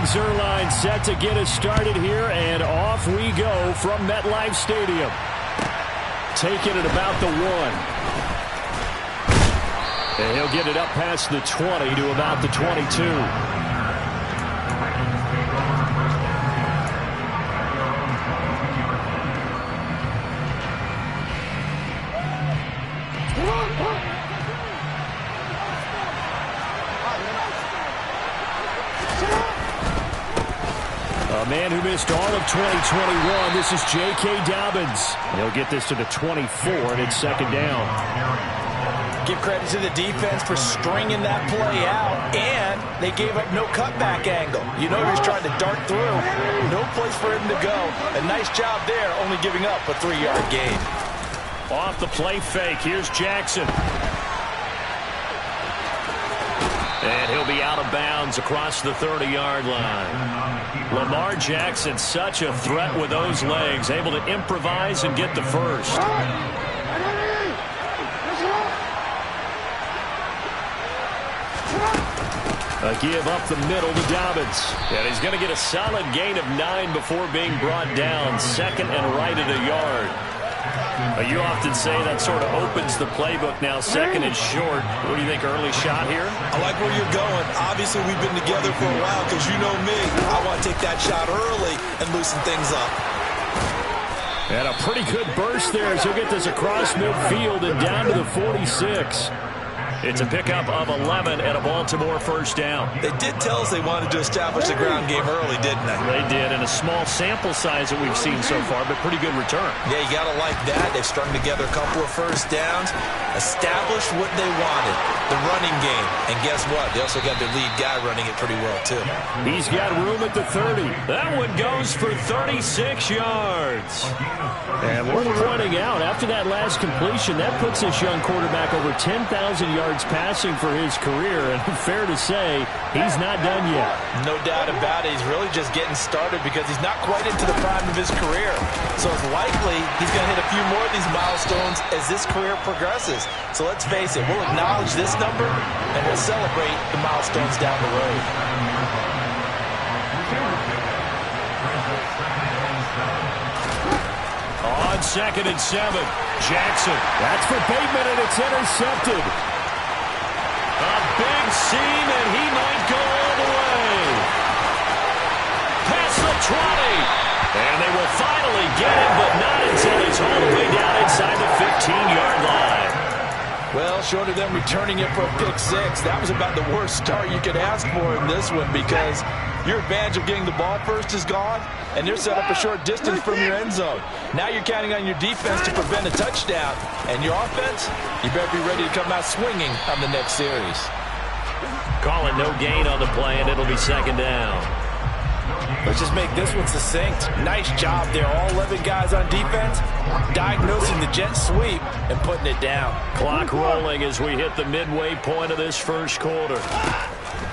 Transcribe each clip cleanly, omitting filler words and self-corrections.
Zuerlein set to get us started here, and off we go from MetLife Stadium. Taking it about the 1. And he'll get it up past the 20 to about the 22. A man who missed all of 2021. This is J.K. Dobbins. He'll get this to the 24, and it's second down. Give credit to the defense for stringing that play out, and they gave up no cutback angle. You know he was trying to dart through. No place for him to go. A nice job there, only giving up a 3-yard gain. Off the play fake, here's Jackson. And he'll be out of bounds across the 30-yard line. Lamar Jackson, such a threat with those legs, able to improvise and get the first. A give up the middle to Dobbins. And he's going to get a solid gain of 9 before being brought down. Second and right at a yard. You often say that sort of opens the playbook now. Second and short. What do you think, early shot here? I like where you're going. Obviously, we've been together for a while because you know me. I want to take that shot early and loosen things up. And a pretty good burst there as he'll get this across midfield and down to the 46. It's a pickup of 11 and a Baltimore first down. They did tell us they wanted to establish the ground game early, didn't they? They did, and a small sample size that we've seen so far, but pretty good return. Yeah, you got to like that. They've strung together a couple of first downs, established what they wanted, the running game. And guess what? They also got their lead guy running it pretty well, too. He's got room at the 30. That one goes for 36 yards. And worth pointing out, after that last completion, that puts this young quarterback over 10,000 yards passing for his career, and fair to say, he's not done yet. No doubt about it. He's really just getting started because he's not quite into the prime of his career. So it's likely he's going to hit a few more of these milestones as this career progresses. So let's face it, we'll acknowledge this number, and we'll celebrate the milestones down the road. On 2nd and 7, Jackson. That's for Bateman, and it's intercepted. A big seam, and he might go all the way. Past the 20. And they will finally get him, but not until he's all the way down inside the 15-yard line. Well, short of them returning it for a pick 6, that was about the worst start you could ask for in this one because your advantage of getting the ball first is gone, and they're set up a short distance from your end zone. Now you're counting on your defense to prevent a touchdown, and your offense, you better be ready to come out swinging on the next series. Calling no gain on the play, and it'll be second down. Let's just make this one succinct. Nice job there. All 11 guys on defense diagnosing the jet sweep and putting it down. Clock rolling as we hit the midway point of this first quarter.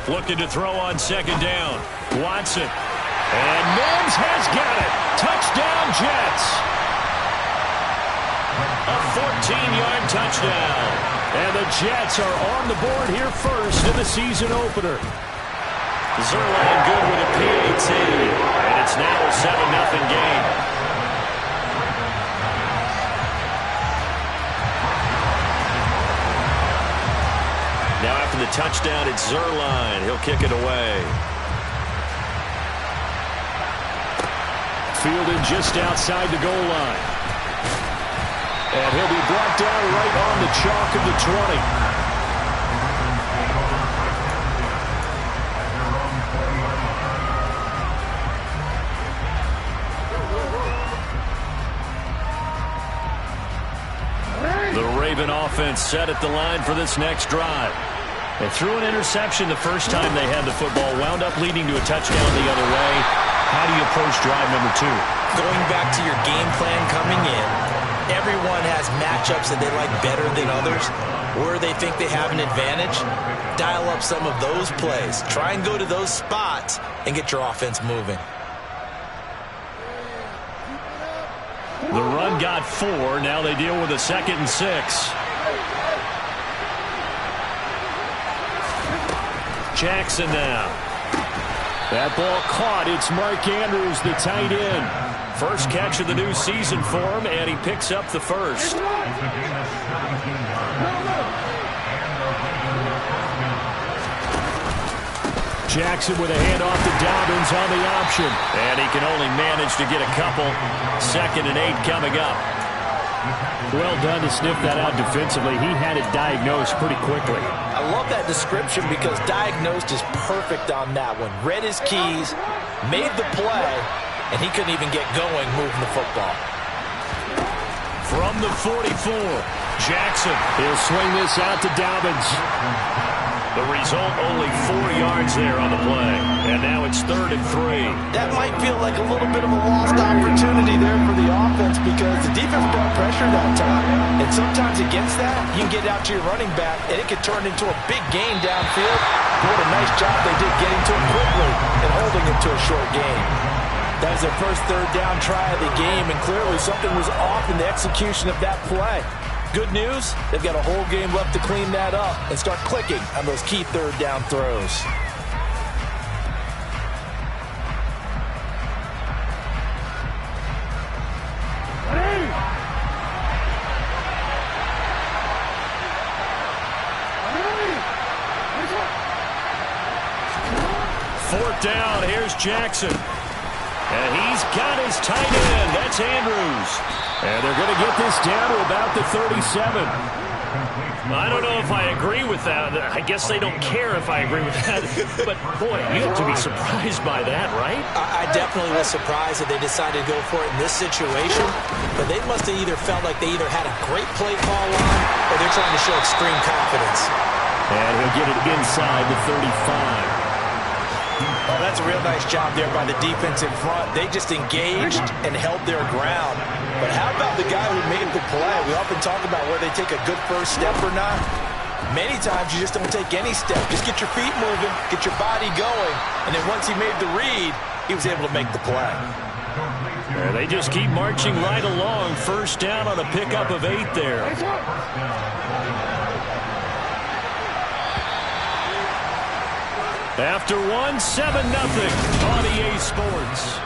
Looking to throw on second down. Watson. And Mims has got it. Touchdown, Jets. A 14-yard touchdown. And the Jets are on the board here first in the season opener. Zuerlein good with a PAT. And it's now a 7-0 game. Now after the touchdown, it's Zuerlein. He'll kick it away. Fielded just outside the goal line. And he'll be brought down right on the chalk of the 20. The Raven offense set at the line for this next drive. They threw an interception the first time they had the football, wound up leading to a touchdown the other way. How do you approach drive number 2? Going back to your game plan coming in, everyone has matchups that they like better than others, or they think they have an advantage. Dial up some of those plays. Try and go to those spots and get your offense moving. The run got 4. Now they deal with a 2nd and 6. Jackson now. That ball caught. It's Mark Andrews, the tight end. First catch of the new season for him, and he picks up the first. Jackson with a handoff to Dobbins on the option. And he can only manage to get a couple. 2nd and 8 coming up. Well done to sniff that out defensively. He had it diagnosed pretty quickly. I love that description because diagnosed is perfect on that one. Read his keys, made the play, and he couldn't even get going moving the football. From the 44, Jackson. He'll swing this out to Dobbins. The result, only 4 yards there on the play. And now it's 3rd and 3. That might feel like a little bit of a lost opportunity there for the offense because the defense brought pressure that time. And sometimes against that, you can get out to your running back, and it could turn into a big gain downfield. What a nice job they did getting to it quickly and holding it to a short gain. That was their first 3rd down try of the game, and clearly something was off in the execution of that play. Good news, they've got a whole game left to clean that up and start clicking on those key 3rd down throws. Fourth down, here's Jackson. And he's got his tight end. That's Andrews. And they're going to get this down to about the 37. I don't know if I agree with that. I guess they don't care if I agree with that. But, boy, you have to be surprised by that, right? I definitely was surprised that they decided to go for it in this situation. But they must have either felt like they either had a great play call on or they're trying to show extreme confidence. And he'll get it inside the 35. Oh, that's a real nice job there by the defense in front. They just engaged and held their ground. But how about the guy who made the play? We often talk about whether they take a good first step or not. Many times you just don't take any step. Just get your feet moving, get your body going, and then once he made the read, he was able to make the play. Yeah, they just keep marching right along. First down on a pickup of 8 there. After 1, 7-0 on EA Sports.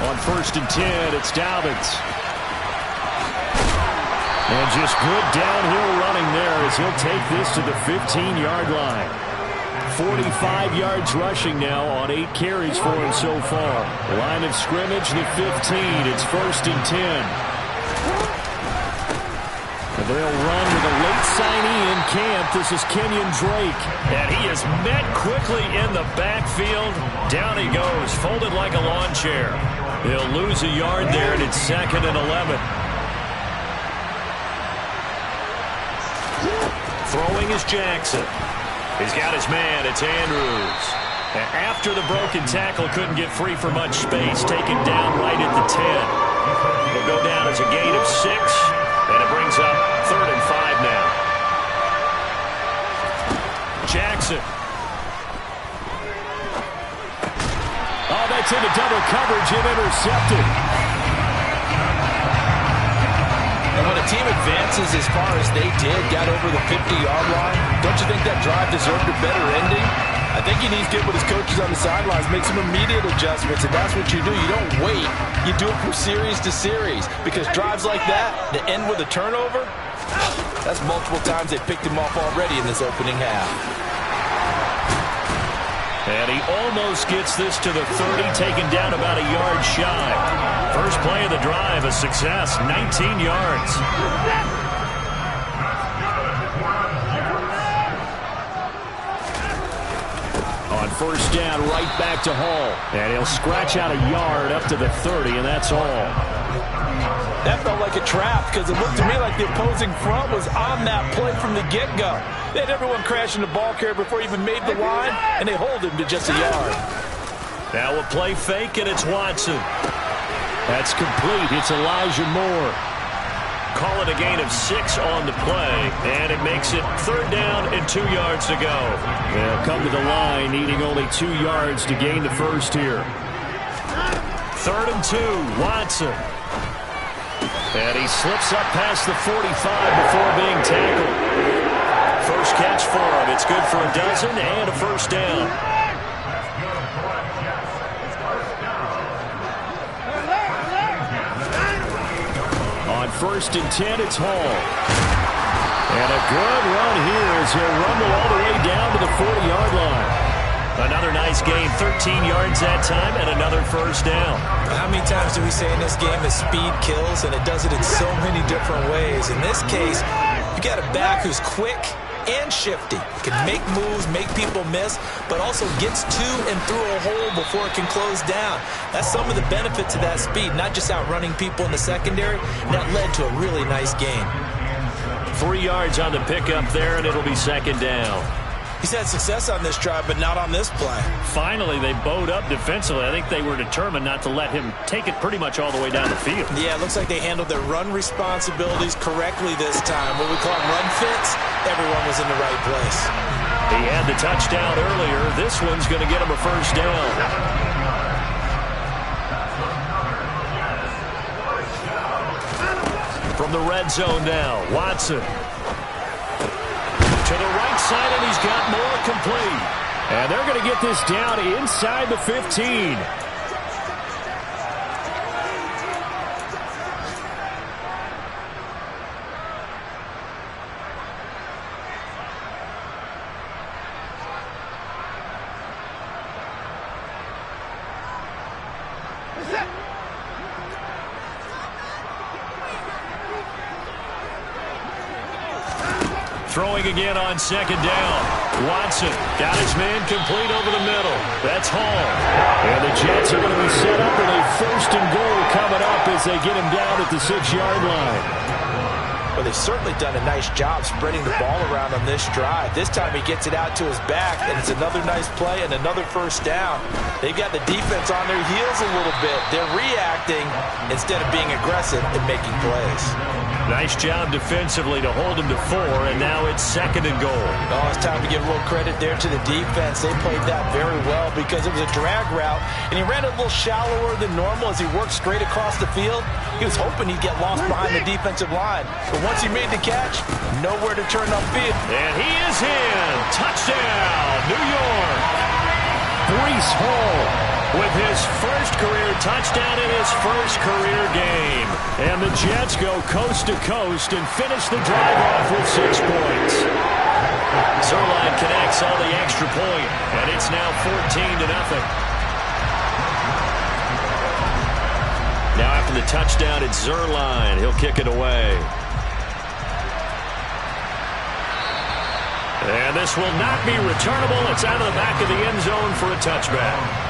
On 1st and 10, it's Dobbins. And just good downhill running there as he'll take this to the 15-yard line. 45 yards rushing now on 8 carries for him so far. Line of scrimmage, the 15. It's 1st and 10. And they'll run with a late signee in camp. This is Kenyon Drake. And he is met quickly in the backfield. Down he goes, folded like a lawn chair. He'll lose a yard there, and it's 2nd and 11. Throwing is Jackson. He's got his man. It's Andrews. And after the broken tackle, couldn't get free for much space. Taken down right at the 10. He'll go down as a gain of 6. And it brings up 3rd and 5 now. Jackson. Oh, that's into double coverage and intercepted. And when a team advances as far as they did, got over the 50-yard line, don't you think that drive deserved a better ending? I think he needs to get with his coaches on the sidelines, make some immediate adjustments, and that's what you do. You don't wait. You do it from series to series because drives like that, to end with a turnover, that's multiple times they picked him off already in this opening half. And he almost gets this to the 30, taken down about a yard shy. First play of the drive, a success, 19 yards. On 1st down, right back to Hall. And he'll scratch out a yard up to the 30, and that's all. That felt like a trap because it looked to me like the opposing front was on that play from the get-go. They had everyone crashing the ball carrier before he even made the line, and they hold him to just a yard. Now a play fake, and it's Watson. That's complete. It's Elijah Moore. Call it a gain of 6 on the play, and it makes it 3rd down and 2 yards to go. They'll come to the line, needing only 2 yards to gain the first here. 3rd and 2, Watson. And he slips up past the 45 before being tackled. First catch for him. It's good for a dozen and a first down. On 1st and 10, it's Hall. And a good run here as he'll rumble all the way down to the 40-yard line. Another nice gain, 13 yards that time, and another first down. How many times do we say in this game that speed kills, and it does it in so many different ways? In this case, you got a back who's quick and shifty. Can make moves, make people miss, but also gets to and through a hole before it can close down. That's some of the benefits of that speed, not just outrunning people in the secondary, and that led to a really nice gain. 3 yards on the pickup there, and it'll be 2nd down. He's had success on this drive, but not on this play. Finally, they bowed up defensively. I think they were determined not to let him take it pretty much all the way down the field. Yeah, it looks like they handled their run responsibilities correctly this time. What we call run fits, everyone was in the right place. He had the touchdown earlier. This one's going to get him a first down. From the red zone now, Watson. To the right side, and he's got more complete. And they're going to get this down inside the 15. Throwing again on 2nd down. Watson got his man complete over the middle. That's Hall. And the Jets are going to be set up with a 1st and goal coming up as they get him down at the 6-yard line. Well, they've certainly done a nice job spreading the ball around on this drive. This time he gets it out to his back, and it's another nice play and another first down. They've got the defense on their heels a little bit. They're reacting instead of being aggressive and making plays. Nice job defensively to hold him to 4, and now it's 2nd and goal. Oh, it's time to give a little credit there to the defense. They played that very well because it was a drag route, and he ran a little shallower than normal as he worked straight across the field. He was hoping he'd get lost behind the defensive line. But once he made the catch, nowhere to turn upfield. And he is in. Touchdown, New York. Breece Hall with his first career touchdown in his first career game. And the Jets go coast to coast and finish the drive off with 6 points. Zuerlein connects on the extra point, and it's now 14-0. Now after the touchdown, it's Zuerlein. He'll kick it away. And this will not be returnable. It's out of the back of the end zone for a touchback.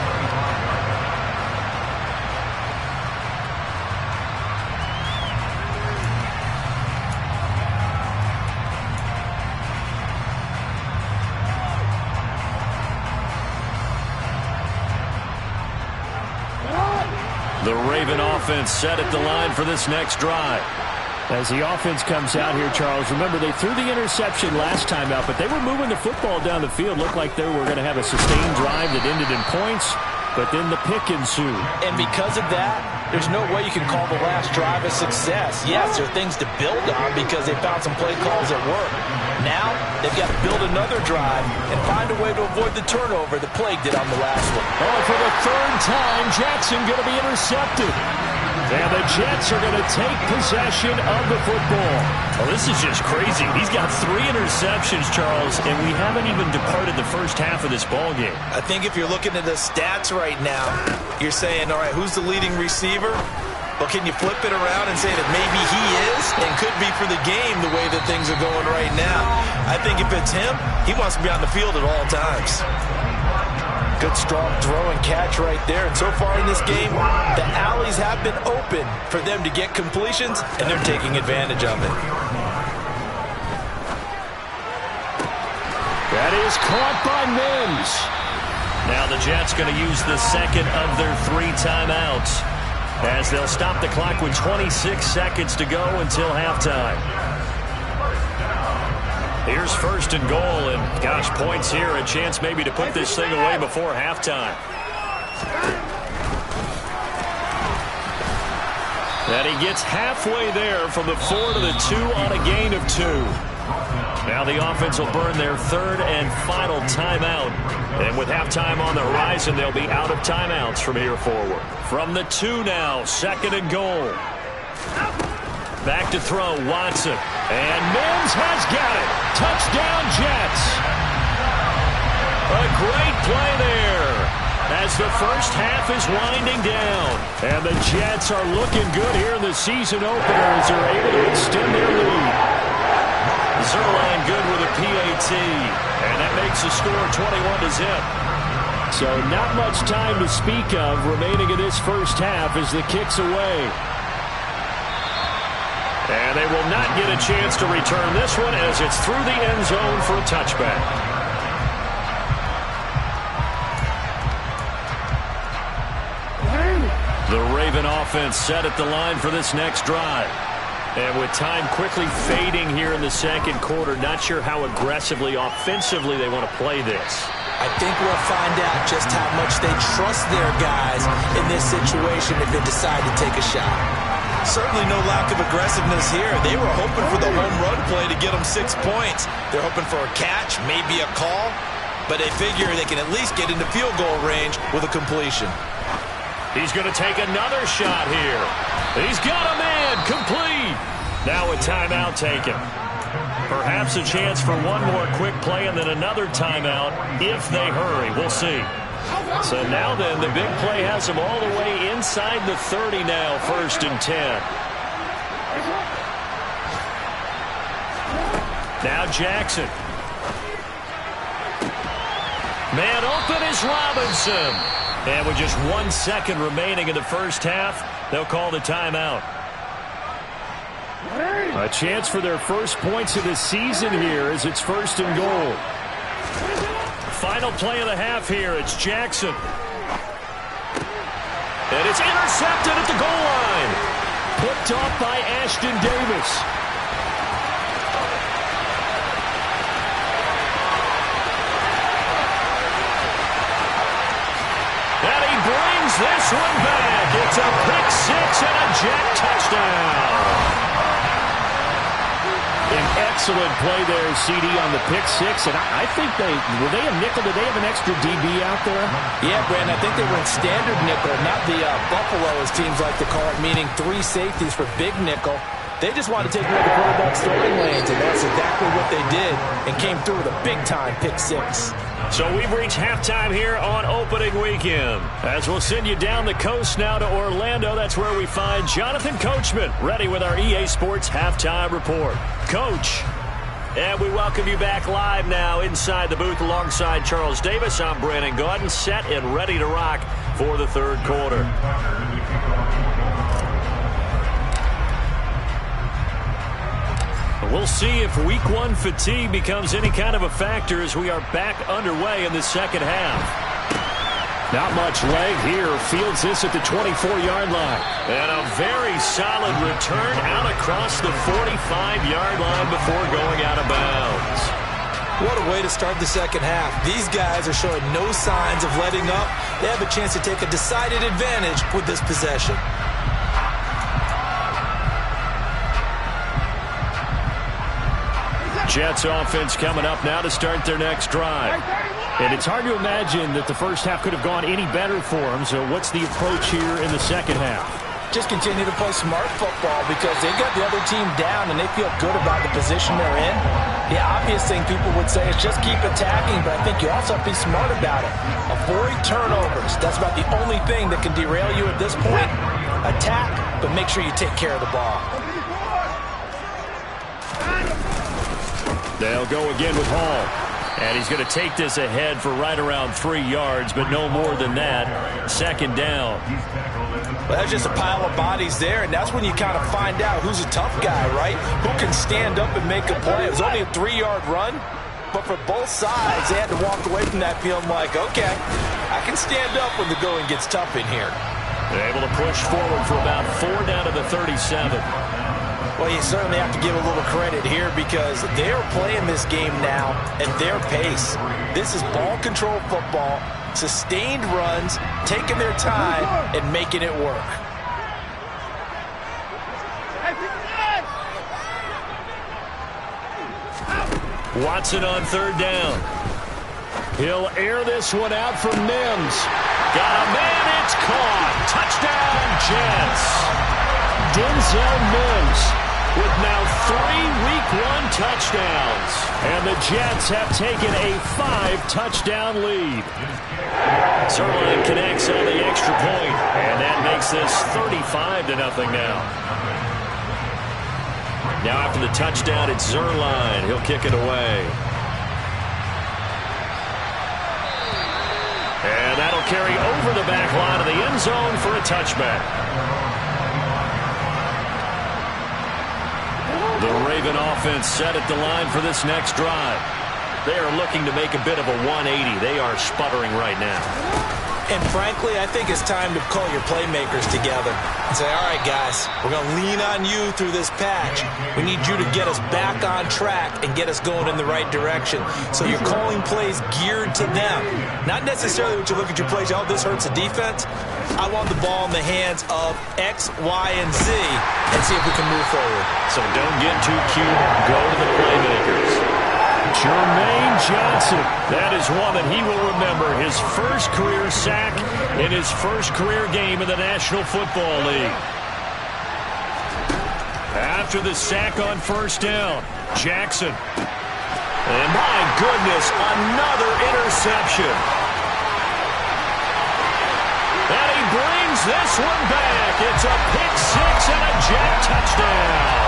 The Raven offense set at the line for this next drive. As the offense comes out here, Charles, remember they threw the interception last time out, but they were moving the football down the field. Looked like they were going to have a sustained drive that ended in points, but then the pick ensued. And because of that, there's no way you can call the last drive a success. Yes, there are things to build on because they found some play calls that work. Now, they've got to build another drive and find a way to avoid the turnover that plagued it on the last one. Oh, for the 3rd time, Jackson going to be intercepted. And the Jets are going to take possession of the football. Oh, this is just crazy. He's got 3 interceptions, Charles, and we haven't even departed the first half of this ball game. I think if you're looking at the stats right now, you're saying, all right, who's the leading receiver? Well, can you flip it around and say that maybe he is and could be for the game the way that things are going right now? I think if it's him, he wants to be on the field at all times. Good strong throw and catch right there. And so far in this game, the alleys have been open for them to get completions, and they're taking advantage of it. That is caught by Mims. Now the Jets going to use the second of their 3 timeouts. as they'll stop the clock with 26 seconds to go until halftime. Here's first and goal, and gosh, points here, a chance maybe to put this thing away before halftime. And he gets halfway there from the 4 to the 2 on a gain of 2. Now the offense will burn their third and final timeout. And with halftime on the horizon, they'll be out of timeouts from here forward. From the 2 now, second and goal. Back to throw, Watson. And Mims has got it. Touchdown, Jets. A great play there as the first half is winding down. And the Jets are looking good here in the season opener as they're able to extend their lead. Zerline good with a PAT, and that makes the score 21-0. So not much time to speak of remaining in this first half as the kick's away. And they will not get a chance to return this one as it's through the end zone for a touchback. The Raven offense set at the line for this next drive. And with time quickly fading here in the second quarter, not sure how aggressively, offensively they want to play this. I think we'll find out just how much they trust their guys in this situation if they decide to take a shot. Certainly no lack of aggressiveness here. They were hoping for the home run play to get them 6 points. They're hoping for a catch, maybe a call, but they figure they can at least get into field goal range with a completion. He's going to take another shot here. He's got a man, complete. Now a timeout taken. Perhaps a chance for one more quick play and then another timeout if they hurry. We'll see. So now then, the big play has them all the way inside the 30 now, first and 10. Now Jackson. Man open is Robinson. And with just 1 second remaining in the first half, they'll call the timeout. A chance for their first points of the season here as it's first and goal. Final play of the half here. It's Jackson. And it's intercepted at the goal line. Picked off by Ashton Davis. And he brings this one back. It's a pick six and a Jet touchdown. An excellent play there, CD, on the pick six. And I think were they a nickel? Did they have an extra DB out there? Yeah, Brandon, I think they were in standard nickel, not the Buffalo, as teams like to call it, meaning 3 safeties for big nickel. They just wanted to take away the quarterback's throwing lanes, and that's exactly what they did, and came through with a big-time pick six. So we've reached halftime here on opening weekend. As we'll send you down the coast now to Orlando, that's where we find Jonathan Coachman, ready with our EA Sports Halftime Report. Coach, and we welcome you back live now inside the booth alongside Charles Davis. I'm Brandon Gaudin, set and ready to rock for the third quarter. We'll see if week one fatigue becomes any kind of a factor as we are back underway in the second half. Not much leg here. Fields this at the 24-yard line. And a very solid return out across the 45-yard line before going out of bounds. What a way to start the second half. These guys are showing no signs of letting up. They have a chance to take a decided advantage with this possession. Jets offense coming up now to start their next drive. And it's hard to imagine that the first half could have gone any better for them. So what's the approach here in the second half? Just continue to play smart football because they got the other team down and they feel good about the position they're in. The obvious thing people would say is just keep attacking, but I think you also have to be smart about it. Avoid turnovers. That's about the only thing that can derail you at this point. Attack, but make sure you take care of the ball. They'll go again with Hall. And he's going to take this ahead for right around 3 yards, but no more than that. Second down. Well, that's just a pile of bodies there, and that's when you kind of find out who's a tough guy, right? Who can stand up and make a play. It was only a 3-yard run, but for both sides, they had to walk away from that feeling like, okay, I can stand up when the going gets tough in here. They're able to push forward for about 4 down to the 37. Well, you certainly have to give a little credit here because they're playing this game now at their pace. This is ball control football, sustained runs, taking their time, and making it work. Watson on 3rd down. He'll air this one out for Mims. Got a man, it's caught. Touchdown, Jets. Denzel Mims with now 3 Week 1 touchdowns. And the Jets have taken a 5-touchdown lead. Zerline connects on the extra point, and that makes this 35-0 now. Now after the touchdown, it's Zerline. He'll kick it away. And that'll carry over the back line of the end zone for a touchback. The Raven offense set at the line for this next drive. They are looking to make a bit of a 180. They are sputtering right now. And frankly, I think it's time to call your playmakers together and say, all right, guys, we're going to lean on you through this patch. We need you to get us back on track and get us going in the right direction. So you're calling plays geared to them. Not necessarily what you look at your plays, oh, this hurts the defense. I want the ball in the hands of X, Y, and Z and see if we can move forward. So don't get too cute. Go to the playmakers. Jermaine Johnson. That is one that he will remember. His first career sack in his first career game in the National Football League. After the sack on 1st down, Jackson. And my goodness, another interception. And he brings this one back. It's a pick 6 and a Jet touchdown.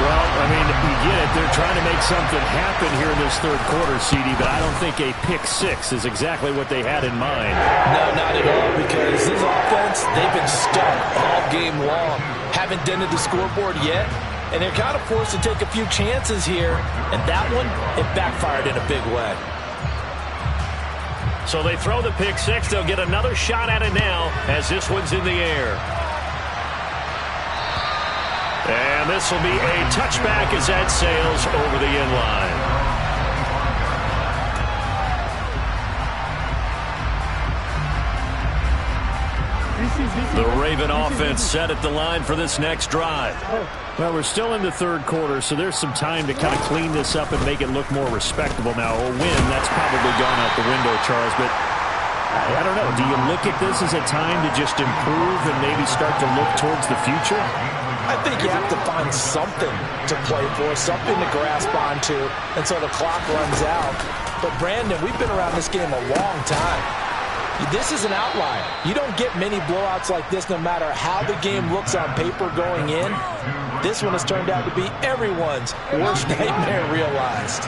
Well, I mean, you get it. They're trying to make something happen here in this 3rd quarter, CD, but I don't think a pick 6 is exactly what they had in mind. No, not at all, because this offense, they've been stuck all game long. Haven't dented the scoreboard yet, and they're kind of forced to take a few chances here, and that one, it backfired in a big way. So they throw the pick 6. They'll get another shot at it now as this one's in the air. And this will be a touchback as that sails over the end line. The Raven offense set at the line for this next drive. Well, we're still in the 3rd quarter, so there's some time to kind of clean this up and make it look more respectable. Now, a win, that's probably gone out the window, Charles, but I don't know. Do you look at this as a time to just improve and maybe start to look towards the future? I think you have to find something to play for, something to grasp onto until the clock runs out. But, Brandon, we've been around this game a long time. This is an outlier. You don't get many blowouts like this no matter how the game looks on paper going in. This one has turned out to be everyone's worst nightmare realized.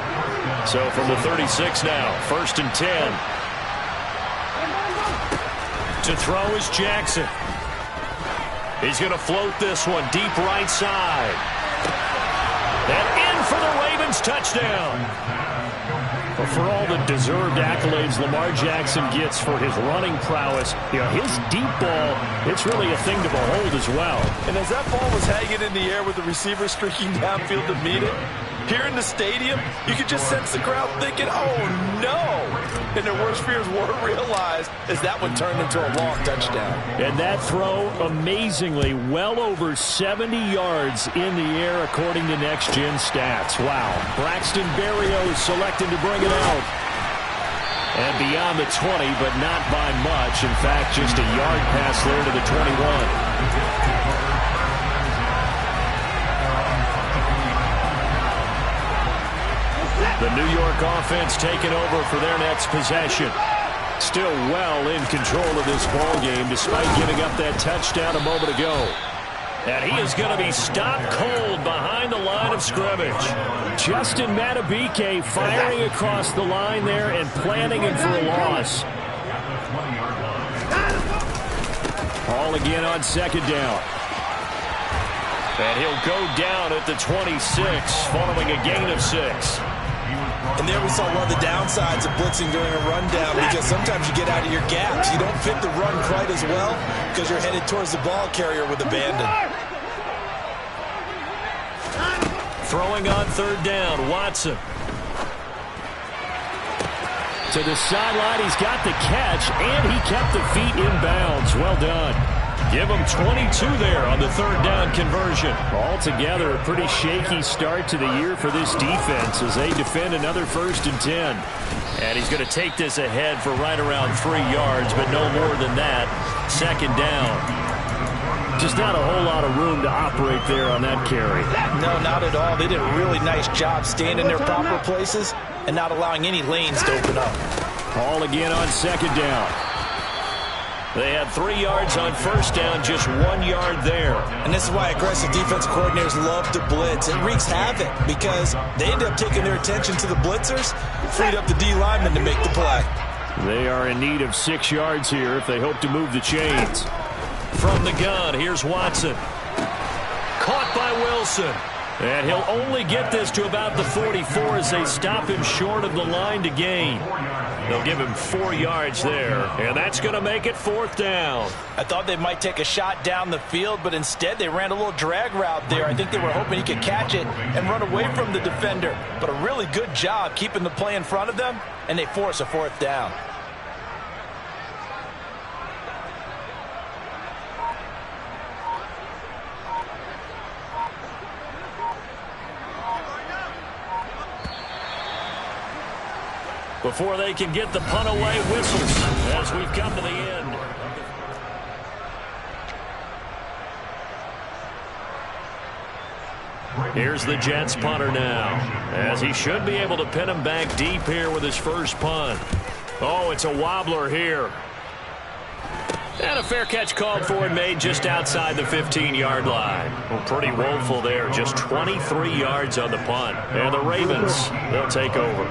So from the 36 now, 1st and 10. To throw is Jackson. He's going to float this one deep right side. And in for the Ravens touchdown. But for all the deserved accolades Lamar Jackson gets for his running prowess, you know, his deep ball, it's really a thing to behold as well. And as that ball was hanging in the air with the receiver streaking downfield to meet it, here in the stadium, you could just sense the crowd thinking, oh, no. And their worst fears were realized as that one turned into a long touchdown. And that throw, amazingly, well over 70 yards in the air, according to Next Gen Stats. Wow. Braxton Berrios selected to bring it out. And beyond the 20, but not by much. In fact, just a yard pass there to the 21. The New York offense taking over for their next possession. Still well in control of this ball game despite giving up that touchdown a moment ago. And he is going to be stopped cold behind the line of scrimmage. Justin Madubuike firing across the line there and planting him for a loss. All again on 2nd down. And he'll go down at the 26 following a gain of 6. And there we saw one of the downsides of blitzing during a rundown, because sometimes you get out of your gaps. You don't fit the run quite as well because you're headed towards the ball carrier with abandon. Throwing on third down, Watson. To the sideline, he's got the catch, and he kept the feet in bounds. Well done. Give him 22 there on the third down conversion. Altogether, a pretty shaky start to the year for this defense as they defend another 1st and 10. And he's going to take this ahead for right around 3 yards, but no more than that. 2nd down. Just not a whole lot of room to operate there on that carry. No, not at all. They did a really nice job staying in their proper places and not allowing any lanes to open up. Ball again on 2nd down. They had 3 yards on 1st down, just 1 yard there. And this is why aggressive defensive coordinators love to blitz. It wreaks havoc because they end up taking their attention to the blitzers, freed up the D linemen to make the play. They are in need of 6 yards here if they hope to move the chains. From the gun, here's Watson. Caught by Wilson. And he'll only get this to about the 44 as they stop him short of the line to gain. They'll give him 4 yards there, and that's going to make it 4th down. I thought they might take a shot down the field, but instead they ran a little drag route there. I think they were hoping he could catch it and run away from the defender. But a really good job keeping the play in front of them, and they force a 4th down. Before they can get the punt away, whistles as we've come to the end. Here's the Jets punter now, as he should be able to pin him back deep here with his first punt. Oh, it's a wobbler here. And a fair catch called for and made just outside the 15-yard line. Well, pretty woeful there. Just 23 yards on the punt. And the Ravens, they'll take over.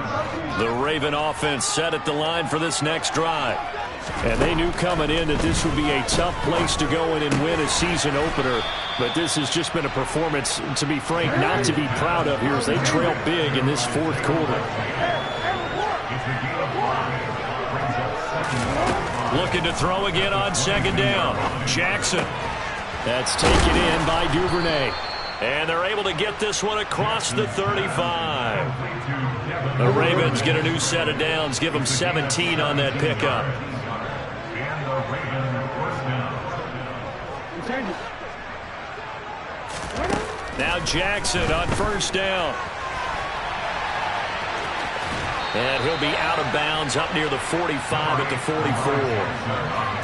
The Raven offense set at the line for this next drive. And they knew coming in that this would be a tough place to go in and win a season opener. But this has just been a performance, to be frank, not to be proud of here as they trail big in this 4th quarter. Looking to throw again on 2nd down. Jackson. That's taken in by Duvernay. And they're able to get this one across the 35. The Ravens get a new set of downs. Give them 17 on that pickup. Now Jackson on 1st down. And he'll be out of bounds up near the 45 at the 44.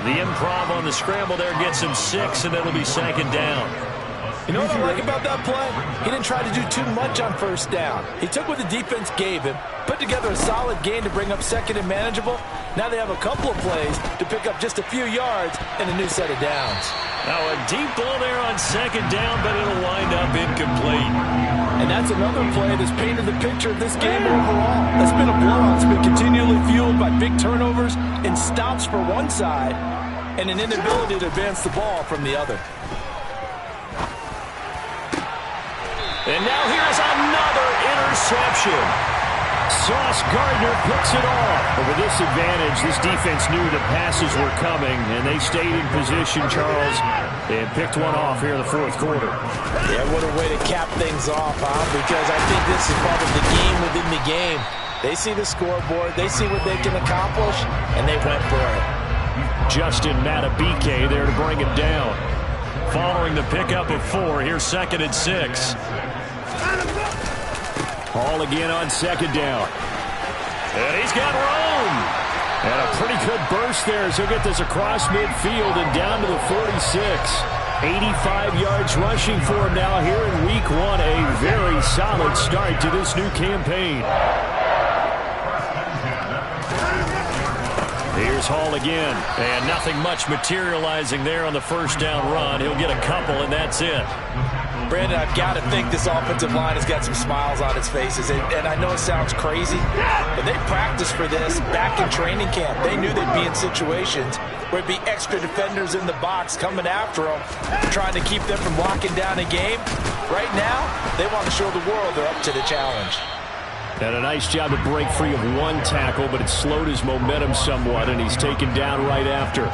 The improv on the scramble there gets him 6, and it'll be 2nd down. You know what I like about that play? He didn't try to do too much on 1st down. He took what the defense gave him, put together a solid gain to bring up 2nd and manageable. Now they have a couple of plays to pick up just a few yards and a new set of downs. Now a deep ball there on 2nd down, but it'll wind up incomplete. And that's another play that's painted the picture of this game overall. It's been a blowout. It's been continually fueled by big turnovers and stops for one side and an inability to advance the ball from the other. And now here's another interception. Sauce Gardner picks it off. But with this advantage, this defense knew the passes were coming, and they stayed in position, Charles, and picked one off here in the 4th quarter. Yeah, what a way to cap things off, huh? Because I think this is part of the game within the game. They see the scoreboard, they see what they can accomplish, and they went for it. Justin Matabike there to bring him down. Following the pickup of 4, here's 2nd and 6. Hall again on 2nd down. And he's got room. And a pretty good burst there as he'll get this across midfield and down to the 46. 85 yards rushing for him now here in week 1. A very solid start to this new campaign. Here's Hall again. And nothing much materializing there on the 1st down run. He'll get a couple, and that's it. Brandon, I've got to think this offensive line has got some smiles on its faces. And I know it sounds crazy, but they practiced for this back in training camp. They knew they'd be in situations where it'd be extra defenders in the box coming after them, trying to keep them from locking down a game. Right now, they want to show the world they're up to the challenge. And a nice job to break free of one tackle, but it slowed his momentum somewhat, and he's taken down right after.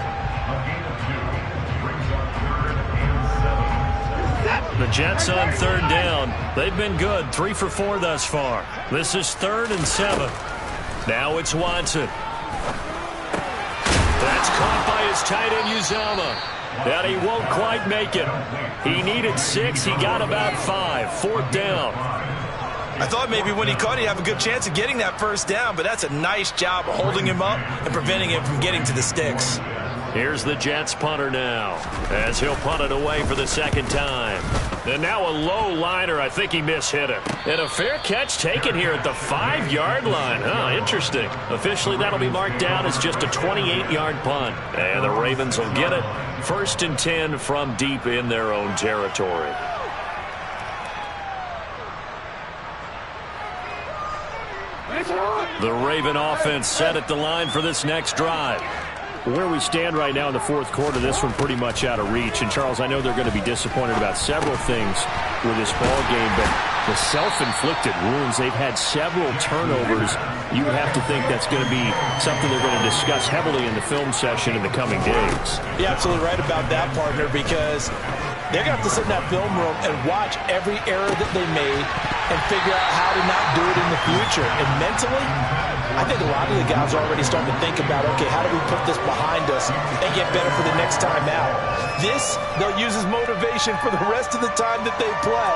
The Jets on third down. They've been good, 3 for 4 thus far. This is 3rd and 7. Now it's Watson. That's caught by his tight end, Uzomah. And he won't quite make it. He needed 6. He got about 5. 4th down. I thought maybe when he caught, he'd have a good chance of getting that first down, but that's a nice job of holding him up and preventing him from getting to the sticks. Here's the Jets punter now, as he'll punt it away for the 2nd time. And now a low liner. I think he mishit it. And a fair catch taken here at the 5-yard line. Interesting. Officially, that'll be marked down as just a 28-yard punt. And the Ravens will get it. 1st and 10 from deep in their own territory. The Raven offense set at the line for this next drive. Where we stand right now in the 4th quarter, this one pretty much out of reach. And, Charles, I know they're going to be disappointed about several things with this ball game, but the self-inflicted wounds, they've had several turnovers. You would have to think that's going to be something they're going to discuss heavily in the film session in the coming days. You're absolutely right about that, partner, because they're going to have to sit in that film room and watch every error that they made and figure out how to not do it in the future. And mentally, I think a lot of the guys are already starting to think about, okay, how do we put this behind us and get better for the next time out? This, they'll use as motivation for the rest of the time that they play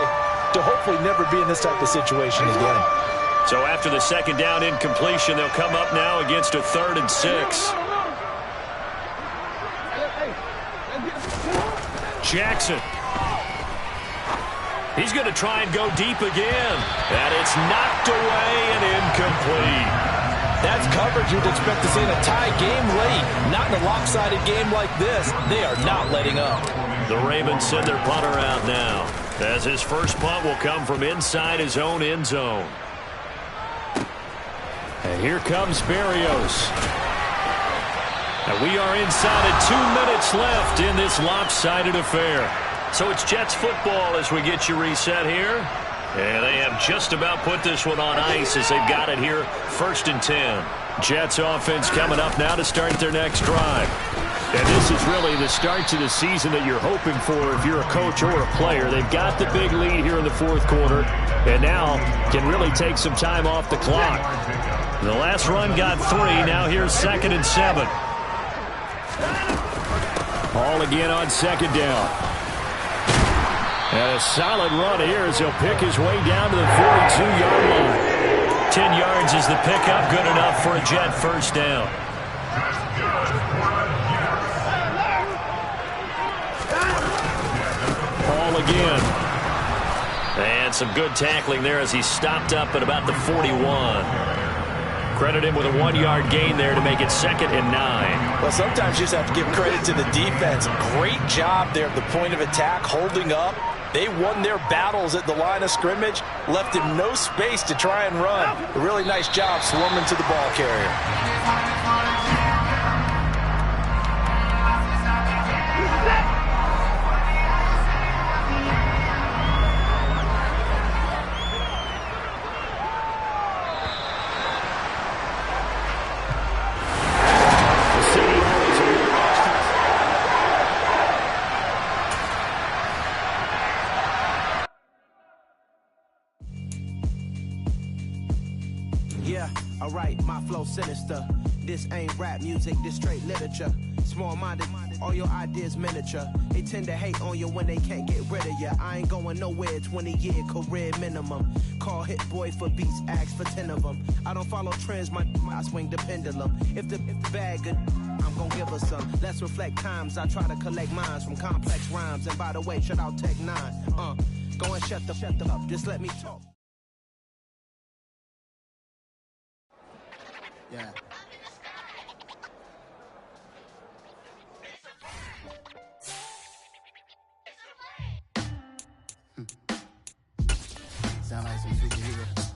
to hopefully never be in this type of situation again. So after the 2nd down incompletion, they'll come up now against a 3rd and 6. Jackson. He's going to try and go deep again. And it's knocked away and incomplete. That's coverage you'd expect to see in a tie game late. Not in a lopsided game like this. They are not letting up. The Ravens send their punter out now, as his first punt will come from inside his own end zone. And here comes Berrios. And we are inside of 2 minutes left in this lopsided affair. So it's Jets football as we get you reset here. And they have just about put this one on ice as they've got it here, 1st and 10. Jets offense coming up now to start their next drive. And this is really the start to the season that you're hoping for if you're a coach or a player. They've got the big lead here in the 4th quarter and now can really take some time off the clock. The last run got 3. Now here's 2nd and 7. All again on 2nd down. And a solid run here as he'll pick his way down to the 42-yard line. 10 yards is the pickup, good enough for a Jet first down. Ball again. And some good tackling there as he stopped up at about the 41. Credit him with a 1-yard gain there to make it 2nd and 9. Well, sometimes you just have to give credit to the defense. Great job there at the point of attack, holding up. They won their battles at the line of scrimmage, left him no space to try and run. A really nice job swarming to the ball carrier. Alright, my flow sinister. This ain't rap music, this straight literature. Small-minded, all your ideas miniature. They tend to hate on you when they can't get rid of you. I ain't going nowhere, 20-year career minimum. Call Hit Boy for beats, ask for 10 of them. I don't follow trends, I swing the pendulum. If the bag good, I'm gonna give her some. Let's reflect times, I try to collect minds from complex rhymes. And by the way, shout out Tech 9. Go and shut the up, just let me talk. Yeah. Sound like some superheroes.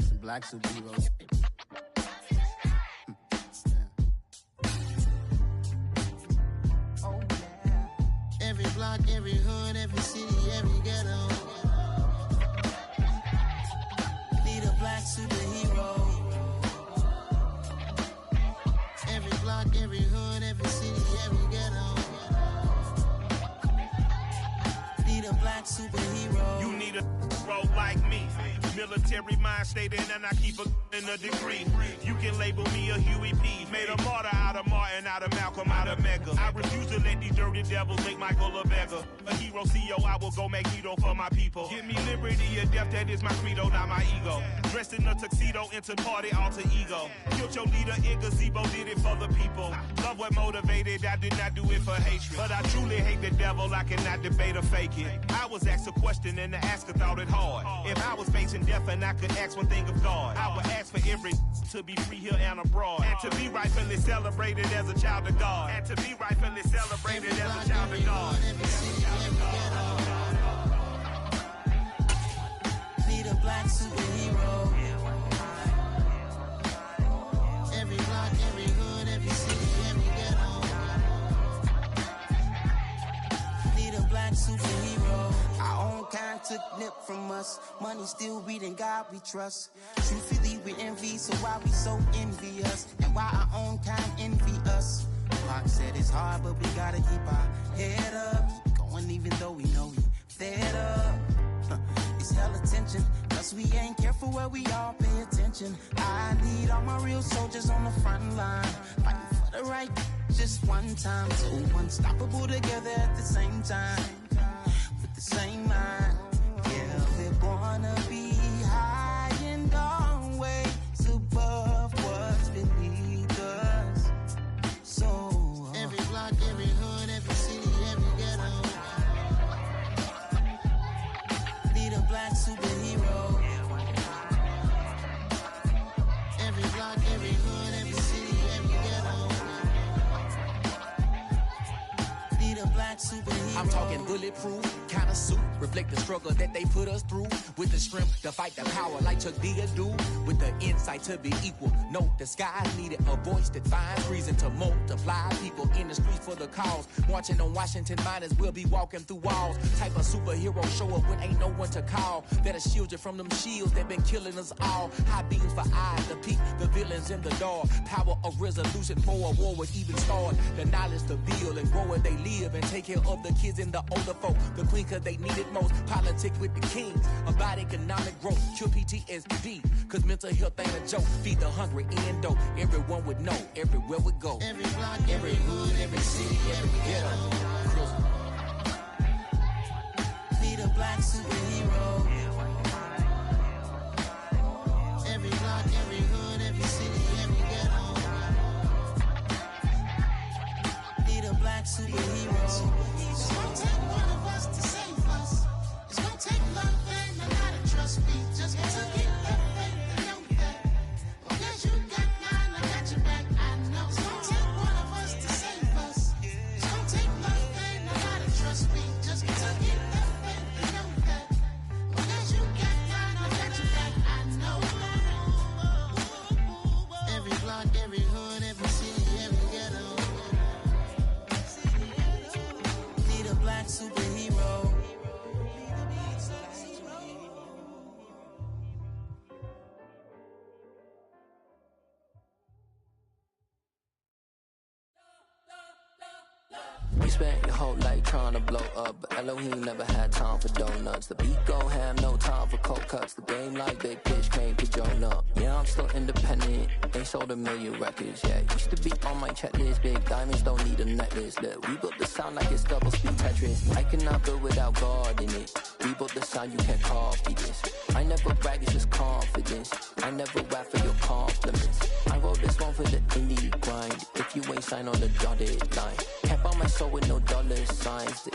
Some black superheroes. Oh, yeah. Every block, every hood, every city, every ghetto. black superhero. Every block, every hood, every city, every ghetto. Need a black superhero. You need a role like me. Military mind stated, and I keep in a degree. You can label me a Huey P. Made a martyr out of Martin, out of Malcolm, out of Mega. I refuse to let these dirty devils make Michael a beggar. A hero CEO, I will go Magneto for my people. Give me liberty or death, that is my credo, not my ego. Dressed in a tuxedo, into party, alter ego. Killed your leader, in gazebo, did it for the people. Love what motivated, I did not do it for hatred. But I truly hate the devil, I cannot debate or fake it. I was asked a question and the asker thought it hard. If I was facing death and I could ask one thing of God, I would ask for every to be free here and abroad, and to be rightfully celebrated as a child of God, and to be rightfully celebrated as a child of God. Need a black superhero. Every block, every hood, every city, every ghetto. Need a black superhero. Our own kind took nip from us. Money still reading God we trust. Truthfully we envy, so why we so envious? And why our own kind envy us? Pac said it's hard, but we gotta keep our head up. Going even though we know we fed up. It's hell attention, cause we ain't careful where we all pay attention. I need all my real soldiers on the front line, fighting for the right just one time. So unstoppable together at the same time, with the same mind. Yeah, we're gonna be high and always above what's beneath us. So every block, every hood, every city, every ghetto. Need a black superhero. Every block, every hood, every city, every ghetto. Need a black superhero. I'm talking bulletproof, kind of suit, reflect the struggle that they put us through. With the strength to fight the power like Chuck D do. With the insight to be equal. Note the skies needed a voice that finds reason to multiply. People in the streets for the cause. Marching on Washington miners will be walking through walls. Type of superhero show up when ain't no one to call. That'll shield you from them shields that been killing us all. High beams for eyes to peek the villains in the dark. Power of resolution for a war would even start. The knowledge to build and grow where they live and take care of the kids and the older folk. The queen cause they need it most. Politics with the kings. About economic growth. Cure PTSD. Cause mental health ain't a joke. Feed the hungry and dope. Everyone would know. Everywhere we go. Every block, every hood, every city, every ghetto. Need a black superhero. Every block, every hood, every city, every ghetto. Need a black superhero. It's gonna take one of us to save us. It's gonna take love and a lot of trust. We just gotta get that faith and know that. Because you got mine, I got your back, I know. It's gonna take one of us to save us. It's gonna take love and a lot of trust. We just gotta get that faith and know that. Because you got mine, I got your back, I know. Every block, every hood, every city, every ghetto. Need a black superhero. We spent your whole life trying to blow up, but Elohim never had time for donuts. The beat go ham, no time for cold cuts. The game like big pitch came to Jonah. Yeah, I'm still independent. They sold 1 million records. Yeah, used to be on my checklist. Big diamonds don't need a necklace. Look, we built the sound like it's double speed Tetris. I cannot build without God in it. We built the sound, you can't copy this. I never brag, it's just confidence. I never rap for your compliments. I wrote this one for the indie grind. If you ain't signed on the dotted line, can't buy my soul with no dollar signs. The